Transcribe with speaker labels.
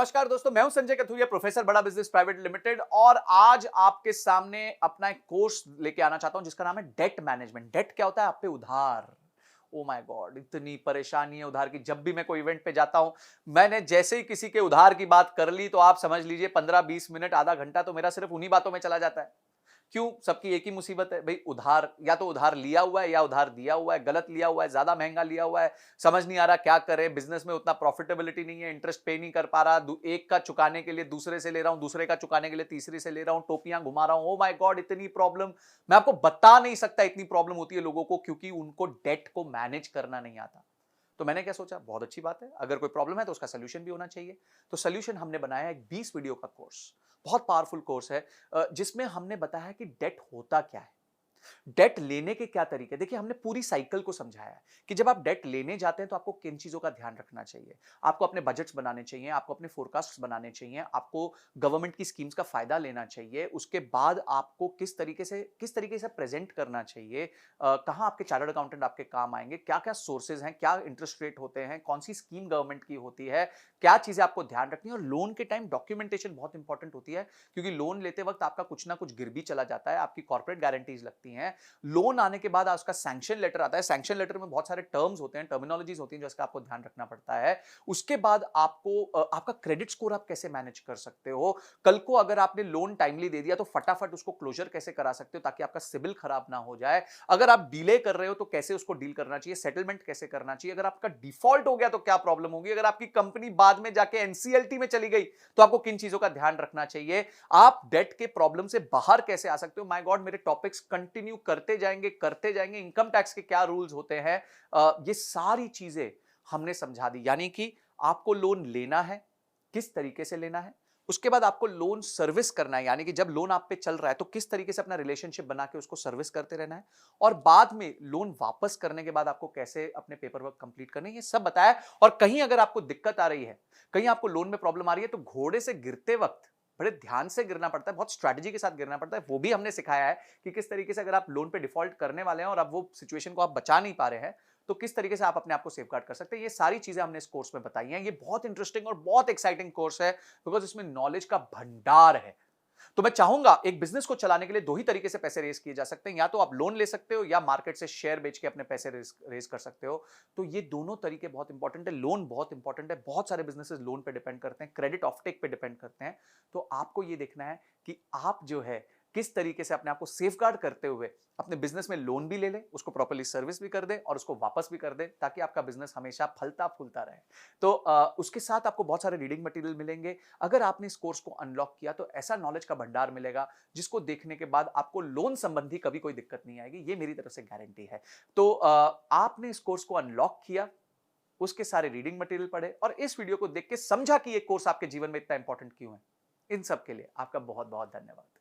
Speaker 1: नमस्कार दोस्तों, मैं हूं संजय कथुरिया, प्रोफेसर बड़ा बिजनेस प्राइवेट लिमिटेड। और आज आपके सामने अपना एक कोर्स लेके आना चाहता हूं जिसका नाम है डेट मैनेजमेंट। डेट क्या होता है? आप पे उधार। ओ माय गॉड, इतनी परेशानी है उधार की। जब भी मैं कोई इवेंट पे जाता हूं, मैंने जैसे ही किसी के उधार की बात कर ली तो आप समझ लीजिए 15-20 मिनट, आधा घंटा तो मेरा सिर्फ उन्हीं बातों में चला जाता है। क्यों? सबकी एक ही मुसीबत है भाई, उधार। या तो उधार लिया हुआ है या उधार दिया हुआ है, गलत लिया हुआ है, ज्यादा महंगा लिया हुआ है, समझ नहीं आ रहा क्या करे। बिजनेस में उतना प्रॉफिटेबिलिटी नहीं है, इंटरेस्ट पे नहीं कर पा रहा, एक का चुकाने के लिए दूसरे से ले रहा हूं, दूसरे का चुकाने के लिए तीसरे से ले रहा हूं, टोपियां घुमा रहा हूं। ओ माय गॉड, इतनी प्रॉब्लम मैं आपको बता नहीं सकता। इतनी प्रॉब्लम होती है लोगों को क्योंकि उनको डेट को मैनेज करना नहीं आता। तो मैंने क्या सोचा, बहुत अच्छी बात है, अगर कोई प्रॉब्लम है तो उसका सोल्यूशन भी होना चाहिए। तो सोल्यूशन हमने बनाया एक 20 वीडियो का कोर्स। बहुत पावरफुल कोर्स है, जिसमें हमने बताया कि डेट होता क्या है, डेट लेने के क्या तरीके। देखिए, हमने पूरी साइकिल को समझाया है कि जब आप डेट लेने जाते हैं तो आपको किन चीजों का ध्यान रखना चाहिए। आपको अपने बजट्स बनाने चाहिए, आपको अपने फोरकास्ट बनाने चाहिए, आपको गवर्नमेंट की स्कीम्स का फायदा लेना चाहिए। उसके बाद आपको किस तरीके से प्रेजेंट करना चाहिए, कहां आपके चार्टर्ड अकाउंटेंट आपके काम आएंगे, क्या क्या सोर्सेज हैं, क्या इंटरेस्ट रेट होते हैं, कौन सी स्कीम गवर्नमेंट की होती है, क्या चीजें आपको ध्यान रखनी है। और लोन के टाइम डॉक्यूमेंटेशन बहुत इंपॉर्टेंट होती है, क्योंकि लोन लेते वक्त आपका कुछ ना कुछ गिर भी चला जाता है, आपकी कॉर्पोरेट गारंटीज लगती हैं। लोन आने के बाद उसका सैंक्शन लेटर आता है। सैंक्शन लेटर में बहुत सारे टर्म्स होते हैं, टर्मिनोलॉजीज होती हैं, जिसका आपको ध्यान रखना पड़ता है। उसके बाद आपको आपका क्रेडिट स्कोर आप कैसे मैनेज कर सकते हो। कल को अगर आपने लोन टाइमली दे दिया तो फटाफट उसको क्लोजर कैसे करा सकते हो ताकि आपका सिबिल खराब ना हो जाए। अगर आप डिले कर रहे हो तो कैसे उसको डील करना चाहिए, सेटलमेंट कैसे करना चाहिए। अगर आपका डिफॉल्ट हो गया तो क्या प्रॉब्लम होगी। अगर आपकी कंपनी बाद में जाके एनसीएलटी में चली गई तो आपको किन चीजों का ध्यान रखना चाहिए। आप डेट के प्रॉब्लम से बाहर कैसे आ सकते हो। माय गॉड, मेरे टॉपिक्स कंटिन्यू करते जाएंगे। इनकम टैक्स के क्या रूल्स होते हैं, ये सारी चीजें हमने समझा दी। यानी कि आपको लोन लेना है, किस तरीके से लेना है। उसके बाद आपको लोन सर्विस करना है, यानी कि जब लोन आप पे चल रहा है तो किस तरीके से अपना रिलेशनशिप बना के उसको सर्विस करते रहना है। और बाद में लोन वापस करने के बाद आपको कैसे अपने पेपर वर्क कंप्लीट करने हैं, ये सब बताया। और कहीं अगर आपको दिक्कत आ रही है, कहीं आपको लोन में प्रॉब्लम आ रही है, तो घोड़े से गिरते वक्त बड़े ध्यान से गिरना पड़ता है, बहुत स्ट्रैटेजी के साथ गिरना पड़ता है। वो भी हमने सिखाया है कि किस तरीके से अगर आप लोन पे डिफॉल्ट करने वाले हैं और अब वो सिचुएशन को आप बचा नहीं पा रहे हैं, तो किस तरीके से आप अपने आप को सेफगार्ड कर सकते हैं। ये सारी चीजें हमने इस कोर्स में बताई हैं। ये बहुत इंटरेस्टिंग और बहुत एक्साइटिंग कोर्स है, बिकॉज इसमें नॉलेज का भंडार है। तो मैं चाहूंगा, एक बिजनेस को चलाने के लिए दो ही तरीके से पैसे रेज किए जा सकते हैं, या तो आप लोन ले सकते हो या मार्केट से शेयर बेच के अपने पैसे रेज कर सकते हो। तो ये दोनों तरीके बहुत इंपॉर्टेंट है। लोन बहुत इंपॉर्टेंट है, बहुत सारे बिजनेसेस लोन पे डिपेंड करते हैं, क्रेडिट ऑफटेक पे डिपेंड करते हैं। तो आपको ये देखना है कि आप जो है किस तरीके से अपने आप को सेफगार्ड करते हुए अपने बिजनेस में लोन भी ले ले, उसको प्रॉपर्ली सर्विस भी कर दे और उसको वापस भी कर दे, ताकि आपका बिजनेस हमेशा फलता फूलता रहे। तो उसके साथ आपको बहुत सारे रीडिंग मटेरियल मिलेंगे। अगर आपने इस कोर्स को अनलॉक किया तो ऐसा नॉलेज का भंडार मिलेगा जिसको देखने के बाद आपको लोन संबंधी कभी कोई दिक्कत नहीं आएगी, ये मेरी तरफ से गारंटी है। तो आपने इस कोर्स को अनलॉक किया, उसके सारे रीडिंग मटेरियल पढ़े और इस वीडियो को देख के समझा कि ये कोर्स आपके जीवन में इतना इंपॉर्टेंट क्यों है। इन सब के लिए आपका बहुत बहुत धन्यवाद।